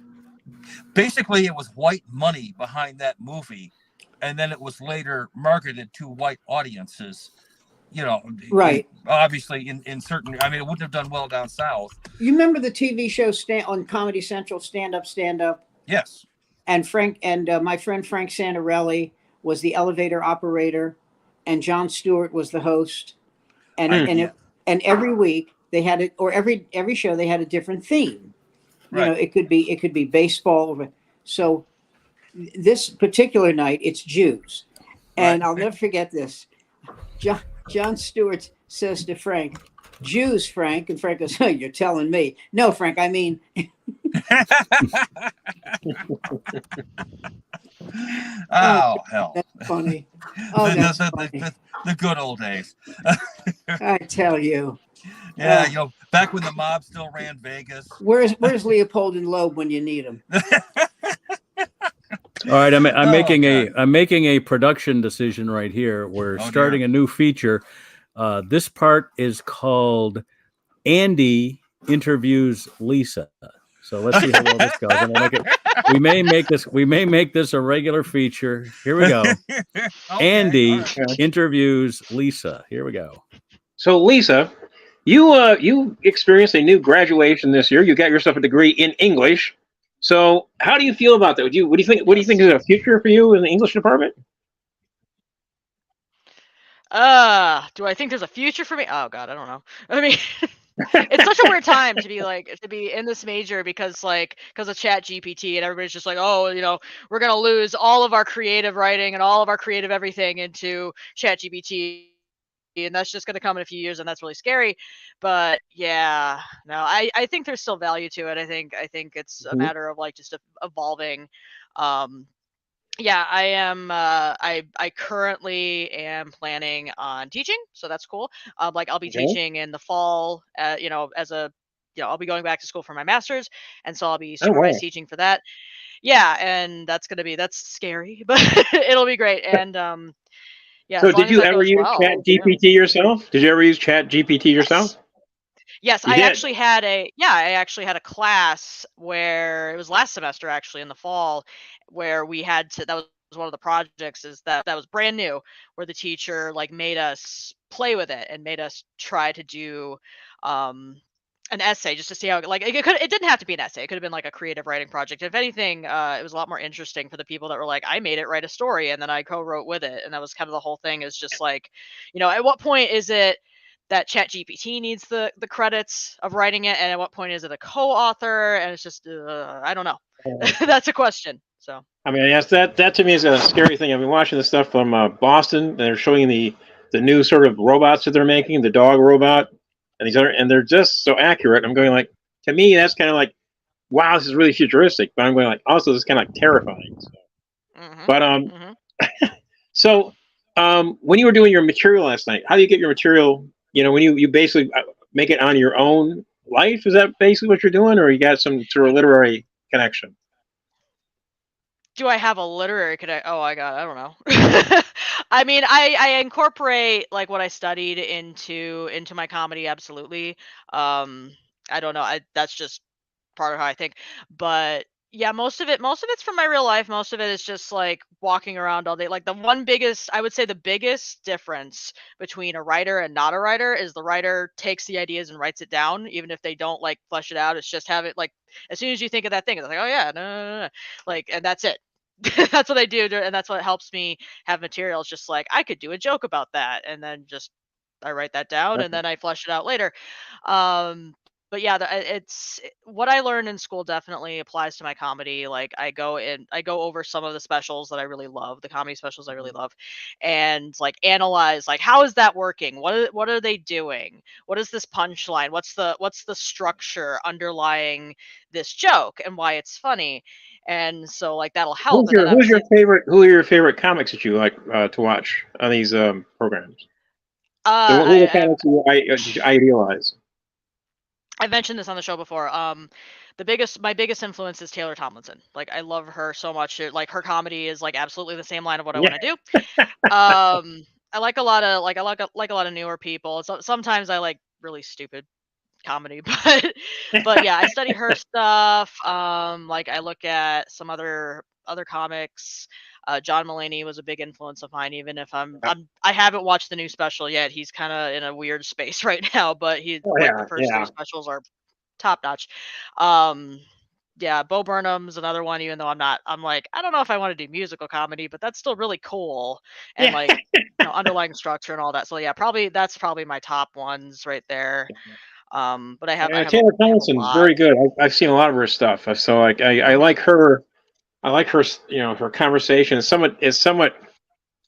Basically, it was white money behind that movie, and then it was later marketed to white audiences. You know, right? Obviously, in certain, I mean, it wouldn't have done well down south. You remember the TV show on Comedy Central, Stand Up? Yes. And my friend Frank Santarelli was the elevator operator, and Jon Stewart was the host. And every week they had it, or every show they had a different theme. You know, it could be baseball. So this particular night, it's Jews, and I'll never forget this. Jon Stewart says to Frank, "Jews, Frank," and Frank goes, "Oh, you're telling me." "No, Frank, I mean." Oh, hell. That's funny. Oh, that's funny. The good old days. I tell you. Yeah, back when the mob still ran Vegas. Where's Leopold and Loeb when you need him? All right, I'm making a production decision right here. We're starting a new feature. This part is called Andy Interviews Lisa. So let's see how well this goes. We may make this a regular feature. Here we go. Andy interviews Lisa. Here we go. So Lisa, you experienced a new graduation this year. You got yourself a degree in English. So how do you feel about that? What do you think? What do you think is a future for you in the English department? Do I think there's a future for me? Oh God, I don't know. I mean, it's such a weird time to be in this major because of ChatGPT and everybody's just like, oh, we're gonna lose all of our creative writing and all of our creative everything into ChatGPT, and that's just gonna come in a few years, and that's really scary. But yeah, no, I think there's still value to it. I think it's a matter of just evolving. Yeah, I am. I currently am planning on teaching, so that's cool. I'll be teaching in the fall. I'll be going back to school for my master's, and so I'll be supervised teaching for that. Yeah, and that's scary, but it'll be great. And yeah. So did you ever use ChatGPT yourself? Did you ever use ChatGPT yourself? Yes, I actually had a class where it was last semester, actually in the fall, where we had to. That was one of the projects. That was brand new, where the teacher made us play with it and made us try to do an essay just to see how it didn't have to be an essay. It could have been a creative writing project. If anything, it was a lot more interesting for the people that were like, I made it write a story and then I co-wrote with it, and that was kind of the whole thing. Is just at what point is it that ChatGPT needs the credits of writing it, and at what point is it a co-author? And it's just I don't know. That's a question. So I mean, yes, that to me is a scary thing. I've been watching this stuff from Boston, and they're showing the new sort of robots that they're making, the dog robot, and they're just so accurate. I'm going to me, that's kind of wow, this is really futuristic. But I'm going also this is kind of terrifying. So. But so when you were doing your material last night, how do you get your material? When you basically make it on your own life, is that basically what you're doing, or you got some sort of literary connection? Do I have a literary connection? Oh, I don't know. I mean, I incorporate what I studied into my comedy. Absolutely. I don't know. That's just part of how I think. But yeah, most of it's from my real life. Most of it is just walking around all day. I would say the biggest difference between a writer and not a writer is the writer takes the ideas and writes it down, even if they don't flesh it out. It's just have it as soon as you think of that thing, it's oh yeah, no. And that's it. That's what I do, and that's what helps me have material. It's just I could do a joke about that, and then just I write that down, and then I flesh it out later. But yeah, it's what I learned in school definitely applies to my comedy. I go over some of the specials that I really love, the comedy specials I really love, and analyze how is that working? What are they doing? What is this punchline? What's the structure underlying this joke and why it's funny? And so that'll help. Who are your favorite comics that you like to watch on these programs? Who are the comics you idealize? I mentioned this on the show before. My biggest influence is Taylor Tomlinson. I love her so much. Her comedy is absolutely the same line of what I want to do. I like a lot of I like a lot of newer people. So sometimes I like really stupid comedy, but yeah, I study her stuff. I look at some other comics. John Mulaney was a big influence of mine, even if I haven't watched the new special yet. He's kind of in a weird space right now, but the first three specials are top notch. Yeah, Bo Burnham's another one, even though I'm I don't know if I want to do musical comedy, but that's still really cool. And underlying structure and all that. So yeah, that's probably my top ones right there. But I have Taylor Tomlinson's very good. I've seen a lot of her stuff. So I like her. I like her. Her conversation is somewhat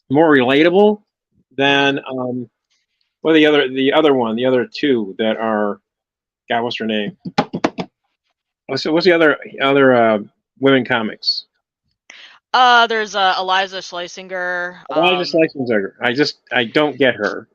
more relatable than the other two that are. God, what's her name? What's the other women comics? There's Eliza Schlesinger. Eliza Schlesinger. I don't get her.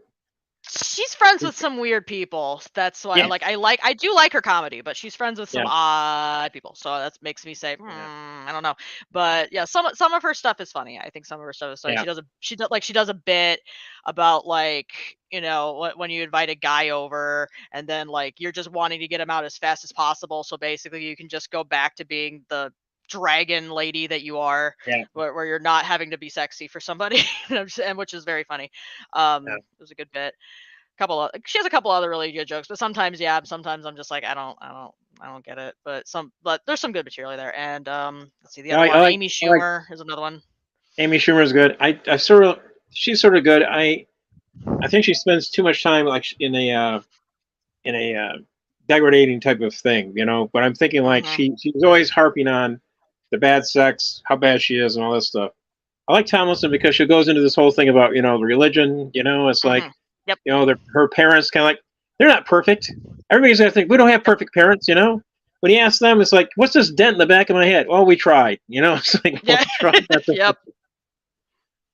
She's friends with some weird people. That's why I do like her comedy, but she's friends with some odd people. So that makes me say, I don't know. But yeah, some of her stuff is funny. I think some of her stuff is funny. Yeah. She does a bit about like, you know, when you invite a guy over and then like you're just wanting to get him out as fast as possible. So basically you can just go back to being the dragon lady that you are, where you're not having to be sexy for somebody, and which is very funny. It was a good bit. She has a couple other really good jokes, but sometimes I'm just like I don't get it. But there's some good material there. And let's see, the other one, Amy Schumer is another one. Amy Schumer is good. She's sort of good. I think she spends too much time like in a degrading type of thing, you know. But I'm thinking like she's always harping on the bad sex, how bad she is, and all this stuff. I like Tomlinson because she goes into this whole thing about, you know, the religion. You know, it's like, you know, her parents kind of like, they're not perfect. Everybody's gonna think we don't have perfect parents, you know. When you ask them, it's like, what's this dent in the back of my head? Well, we tried, you know. It's like,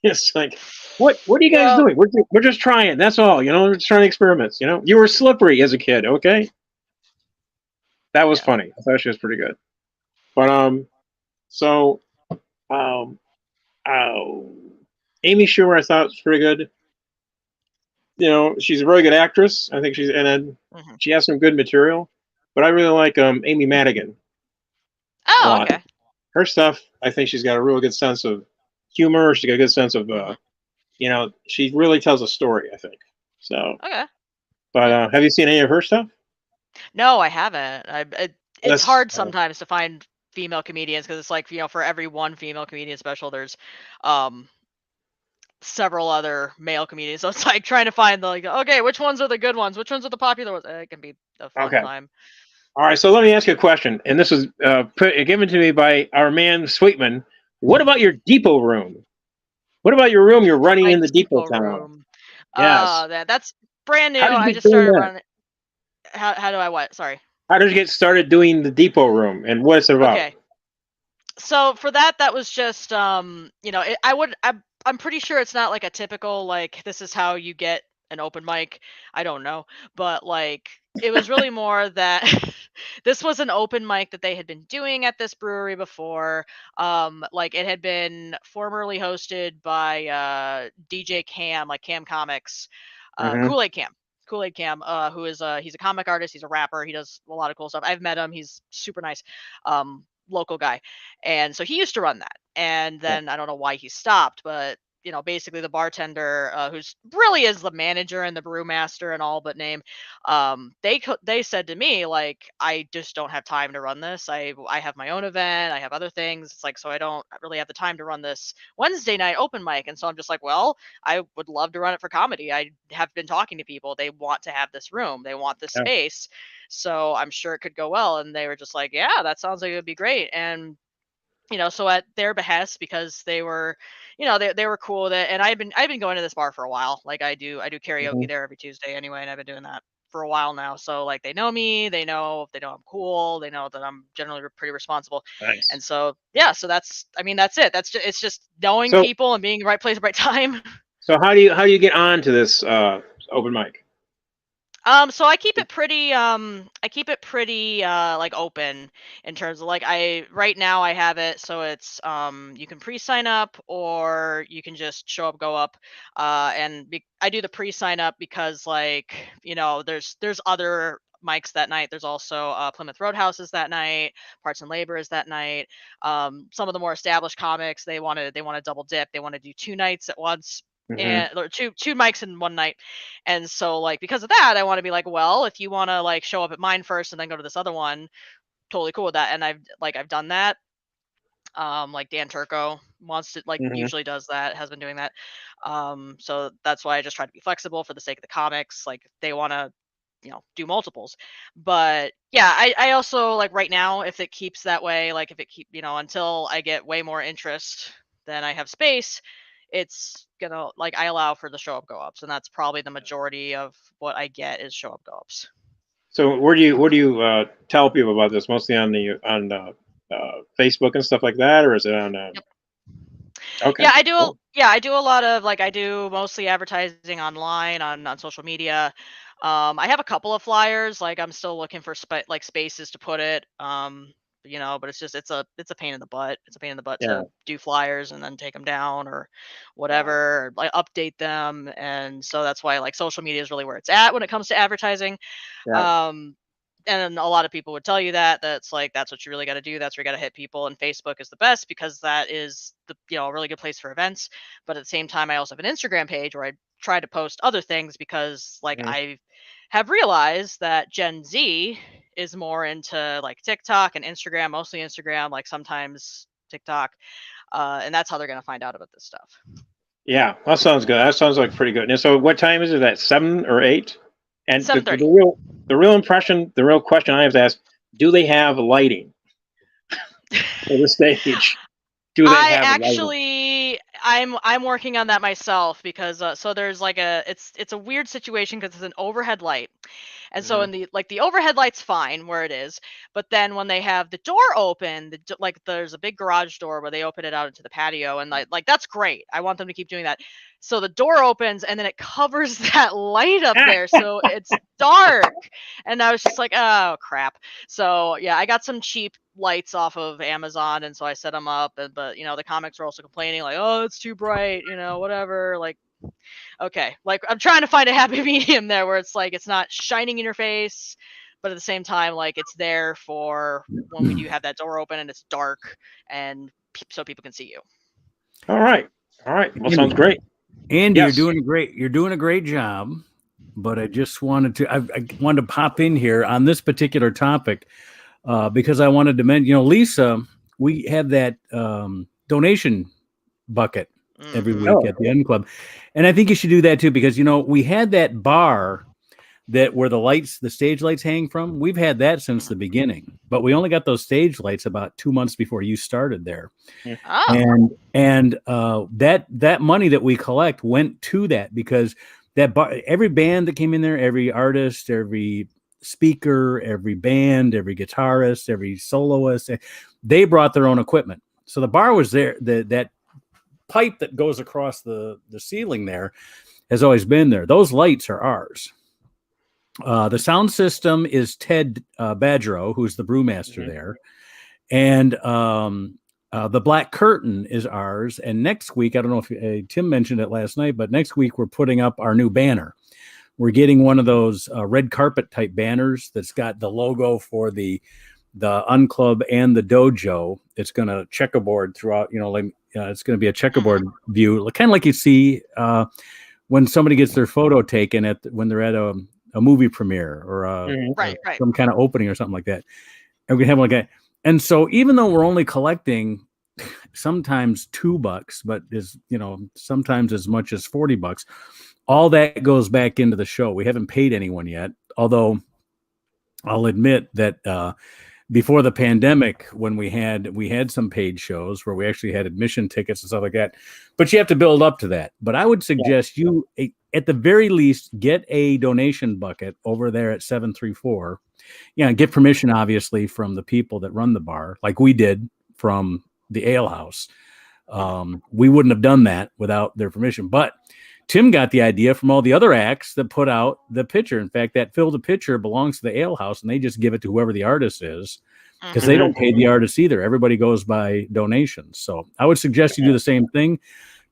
It's like, what are you guys doing? We're just trying. That's all, you know. We're just trying experiments, you know. You were slippery as a kid, okay? That was funny. I thought she was pretty good. But Amy Schumer, I thought was pretty good. You know, she's a very good actress. I think she has some good material. But I really like Amy Madigan. Oh, okay. Her stuff, I think she's got a really good sense of humor. She's got a good sense of, you know, she really tells a story, I think. So. Okay. But have you seen any of her stuff? No, I haven't. It's hard sometimes to find female comedians because it's like, you know, for every one female comedian special, there's several other male comedians. So it's like trying to find okay, which ones are the good ones? Which ones are the popular ones? It can be a fun time. All right, so let me ask you a question, and this was given to me by our man Sweetman. What about your depot room? What about your room you're running in the depot town? Yes. That's brand new. I just started running. How do I what? Sorry. How did you get started doing the depot room, and what it's about? Okay. So for that was just you know, I'm pretty sure it's not like a typical like this is how you get an open mic. I don't know, but like it was really more that this was an open mic that they had been doing at this brewery before. Like it had been formerly hosted by DJ Cam, like Cam Comics, Kool-Aid Cam, who is he's a comic artist, he's a rapper, he does a lot of cool stuff. I've met him, he's super nice. Local guy. And so he used to run that. And then I don't know why he stopped, but you know, basically the bartender, who's really is the manager and the brewmaster and all but name, they said to me like, I just don't have time to run this. I have my own event, I have other things. It's like, so I don't really have the time to run this Wednesday night open mic. And so I'm just like, well, I would love to run it for comedy. I have been talking to people. They want to have this room. They want this space. So I'm sure it could go well. And they were just like, yeah, that sounds like it would be great. And you know, so at their behest, because they were, you know, they were cool with it. And I've been going to this bar for a while. Like I do karaoke there every Tuesday anyway, and I've been doing that for a while now. So like they know me, they know I'm cool, they know that I'm generally pretty responsible. Nice. And so that's it. It's just knowing people and being in the right place at the right time. So how do you get on to this open mic? So I keep it pretty like open in terms of like right now I have it so it's you can pre-sign up or you can just show up, go up, and I do the pre-sign up because like, you know, there's other mics that night. There's also Plymouth Roadhouse is that night, Parts and Labor is that night. Some of the more established comics, they want to double dip. They want to do 2 nights at once. And or two mics in one night. And so like because of that I want to be like, well, if you want to like show up at mine first and then go to this other one, totally cool with that. And I've done that. Like Dan Turco wants to usually does that, has been doing that. So that's why I just try to be flexible for the sake of the comics. Like if they want to, you know, do multiples. But yeah, I also like right now, if it keeps that way, like if it you know, until I get way more interest than I have space, it's gonna like I allow for the show up go ups, and that's probably the majority of what I get is show up go ups. So where do you tell people about this? Mostly on Facebook and stuff like that, or is it on? Okay. Yeah, I do. Cool. Yeah, I do a lot of like I do mostly advertising online on social media. I have a couple of flyers. Like I'm still looking for spaces to put it. But it's a pain in the butt. It's a pain in the butt Yeah. to do flyers and then take them down or whatever, or, like update them. And so that's why like social media is really where it's at when it comes to advertising. Yeah. And a lot of people would tell you that's like that's what you really got to do, that's where you got to hit people, and Facebook is the best because that is the a really good place for events. But at the same time, I also have an Instagram page where I try to post other things because like I have realized that Gen Z is more into like TikTok and Instagram, mostly Instagram, like sometimes TikTok, and that's how they're going to find out about this stuff. Yeah, that sounds good. That sounds like pretty good. And so what time is it? At 7 or 8? And the 7:30. the real question I have to ask, do they have lighting for the stage? Do they have lighting? I'm working on that myself because so there's like it's a weird situation because it's an overhead light. And so in the overhead light's fine where it is, but then when they have the door open, there's a big garage door where they open it out into the patio, and like that's great. I want them to keep doing that. So the door opens and then it covers that light up there, so it's dark. And I was just like, oh crap. So yeah, I got some cheap lights off of Amazon, and so I set them up. But the comics are also complaining like, oh, it's too bright, whatever. Like, okay, like I'm trying to find a happy medium there where it's like it's not shining in your face, but at the same time, like it's there for when we do have that door open and it's dark, and so people can see you. All right. Well, sounds great. Andy, yes. You're doing a great job. But I just wanted to, I wanted to pop in here on this particular topic because I wanted to mention, Lisa, we have that donation bucket every week at the End Club. And I think you should do that too, because, we had that bar where the stage lights hang from. We've had that since the beginning, but we only got those stage lights about 2 months before you started there. Oh. And that money that we collect went to that because that bar, every band that came in there, every artist, every speaker, every band, every guitarist, every soloist, they brought their own equipment. So the bar was there. That pipe that goes across the ceiling there has always been there. Those lights are ours. The sound system is Ted Badgerow, who's the brewmaster there. And the black curtain is ours. And next week, I don't know if Tim mentioned it last night, but next week we're putting up our new banner. We're getting one of those red carpet type banners that's got the logo for the Unclub and the Dojo. It's going to checkerboard throughout, it's going to be a checkerboard view, kind of like you see when somebody gets their photo taken when they're at a movie premiere or some kind of opening or something like that. And we have like a, and so even though we're only collecting sometimes $2, but sometimes as much as $40, all that goes back into the show. We haven't paid anyone yet, although I'll admit that before the pandemic, when we had some paid shows where we actually had admission tickets and stuff like that, but you have to build up to that. But I would suggest you, at the very least, get a donation bucket over there at 734. Get permission, obviously, from the people that run the bar, like we did from the Ale House. We wouldn't have done that without their permission. But Tim got the idea from all the other acts that put out the pitcher. In fact, that Fill the Pitcher belongs to the Ale House, and they just give it to whoever the artist is because they don't pay the artist either. Everybody goes by donations. So I would suggest you do the same thing.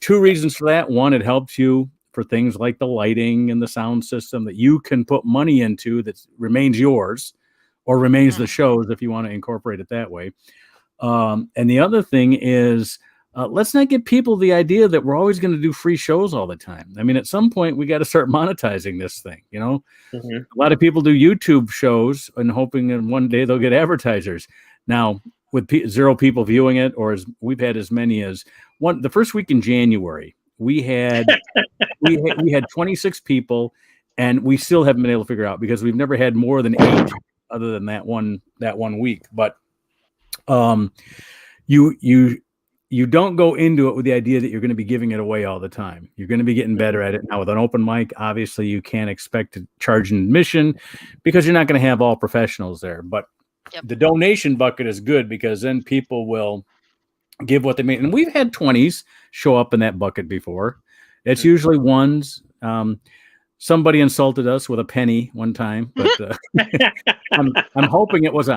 2 reasons for that. One, it helps you for things like the lighting and the sound system that you can put money into that remains yours or remains the show's if you want to incorporate it that way. And the other thing is, let's not give people the idea that we're always going to do free shows all the time. I mean, at some point we got to start monetizing this thing, A lot of people do YouTube shows and hoping that one day they'll get advertisers. Now, with 0 people viewing it, or we've had as many as the first week in January, we had 26 people, and we still haven't been able to figure out because we've never had more than 8 other than that one week. But you don't go into it with the idea that you're going to be giving it away all the time. You're going to be getting better at it. Now with an open mic, obviously you can't expect to charge an admission because you're not going to have all professionals there. But the donation bucket is good because then people will give what they mean. And we've had 20s show up in that bucket before. It's usually ones. Somebody insulted us with a penny one time, but I'm hoping it was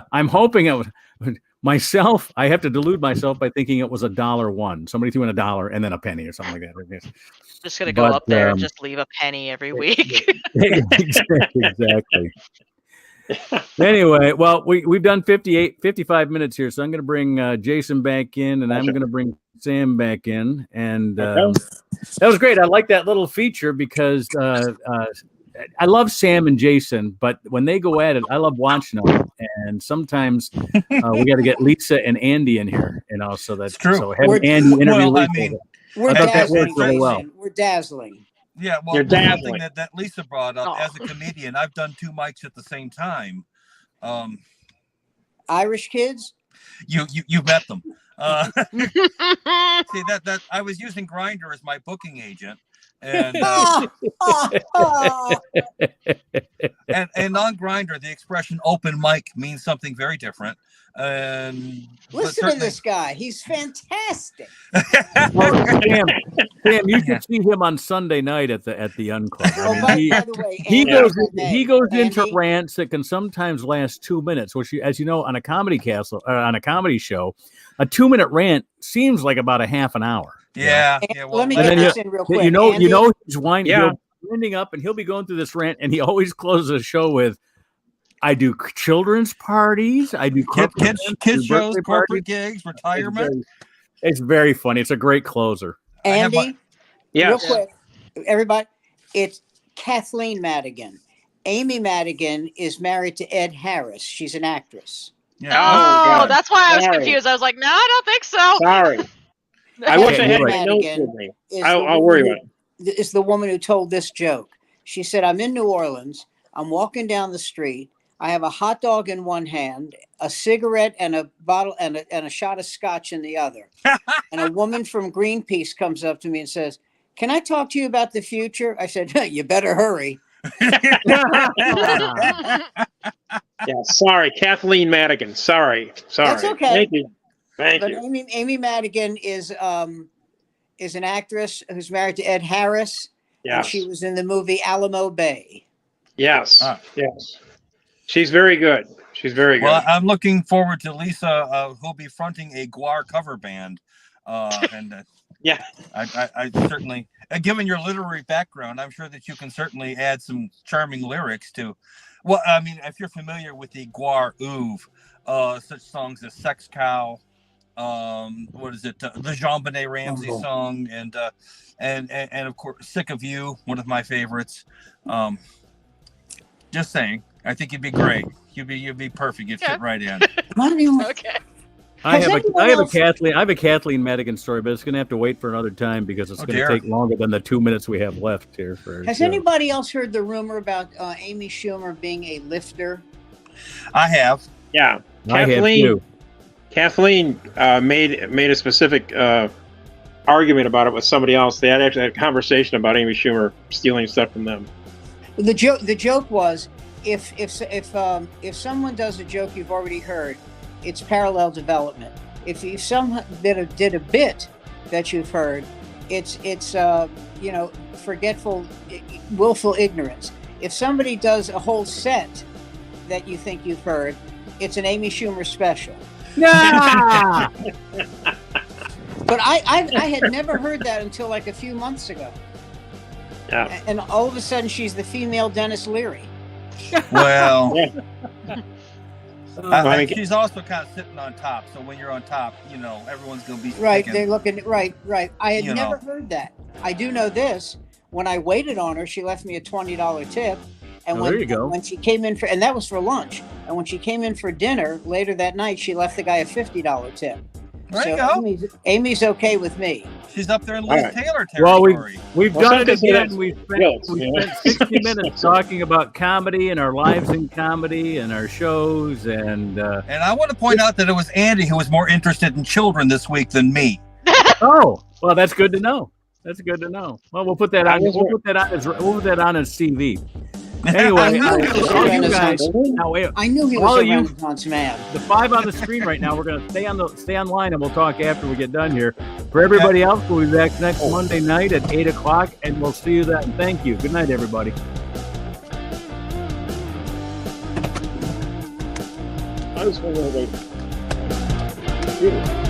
myself. I have to delude myself by thinking it was $1. Somebody threw in $1 and then a penny or something like that. Just gonna go up there and just leave a penny every week. Exactly. Anyway, well, we've done 55 minutes here, so I'm going to bring Jason back in, and I'm going to bring Sam back in, and that was great. I like that little feature because I love Sam and Jason, but when they go at it, I love watching them, and sometimes we got to get Lisa and Andy in here, so that's true. So having Andy interview Lisa, we're dazzling. Really well. We're dazzling. Yeah, well, one thing that Lisa brought up, as a comedian, I've done 2 mics at the same time. Irish kids? You met them. See that I was using Grindr as my booking agent, and and on Grindr the expression "open mic" means something very different. And listen to this guy; he's fantastic. Sam, you should see him on Sunday night at the Unclub. By the way, he goes into rants that can sometimes last 2 minutes, which, as you know, on a comedy show, a 2-minute rant seems like about a half an hour. Yeah. Well, let me get this in real quick. You know, he's winding up, and he'll be going through this rant, and he always closes the show with, "I do children's parties. I do kids shows, corporate gigs, retirement." It's very funny. It's a great closer. Andy, real quick, everybody, it's Kathleen Madigan. Amy Madigan is married to Ed Harris. She's an actress. Yeah. Oh, that's why I was confused. I was like, no, I don't think so. Sorry. I wish I had my notes with me. I'll worry about it. Is the woman who told this joke. She said, "I'm in New Orleans. I'm walking down the street. I have a hot dog in one hand, a cigarette and a bottle and a shot of scotch in the other. And a woman from Greenpeace comes up to me and says, 'Can I talk to you about the future?' I said, 'You better hurry.'" Yeah, sorry, Kathleen Madigan. Sorry. That's okay. Thank you. Thank you. Amy Madigan is an actress who's married to Ed Harris. Yes. And she was in the movie Alamo Bay. Yes. Yes. She's very good. Well, I'm looking forward to Lisa, who'll be fronting a Guar cover band. Yeah. I certainly, given your literary background, I'm sure that you can certainly add some charming lyrics to. Well, I mean, if you're familiar with the Guar oeuvre, such songs as "Sex Cow," what is it? The Jean Benet Ramsey song, and of course, "Sick of You," one of my favorites. Just saying, I think you'd be great. You'd be perfect. You'd fit right in. Okay. I have a Kathleen Madigan story, but it's going to have to wait for another time because it's going to take longer than the 2 minutes we have left here. Has anybody else heard the rumor about Amy Schumer being a lifter? I have. Yeah, I have too. Kathleen made a specific argument about it with somebody else. They had actually had a conversation about Amy Schumer stealing stuff from them. The joke was if someone does a joke you've already heard, it's parallel development. If someone did a bit that you've heard, it's forgetful, willful ignorance. If somebody does a whole set that you think you've heard, it's an Amy Schumer special. Yeah. But I had never heard that until like a few months ago. Yeah. And all of a sudden, she's the female Dennis Leary. Well, she's also kind of sitting on top. So when you're on top, everyone's going to be right. thinking, They're looking right. I had never heard that. I do know this. When I waited on her, she left me a $20 tip. And when she came in and that was for lunch. And when she came in for dinner later that night, she left the guy a $50 tip. There you go. Amy's okay with me. She's up there in Liz Taylor territory. Well, we've done it again. We spent 60 minutes talking about comedy and our lives in comedy and our shows. And I want to point out that it was Andy who was more interested in children this week than me. Oh, well, that's good to know. Well, we'll put that on. We'll put that on as CV. Anyway, I knew he was a all you guys, Renaissance. now, I knew he was a Renaissance man. the 5 on the screen right now, we're going to stay online, and we'll talk after we get done here. For everybody else, we'll be back next Monday night at 8 o'clock, and we'll see you then. Thank you. Good night, everybody. I was going to wait.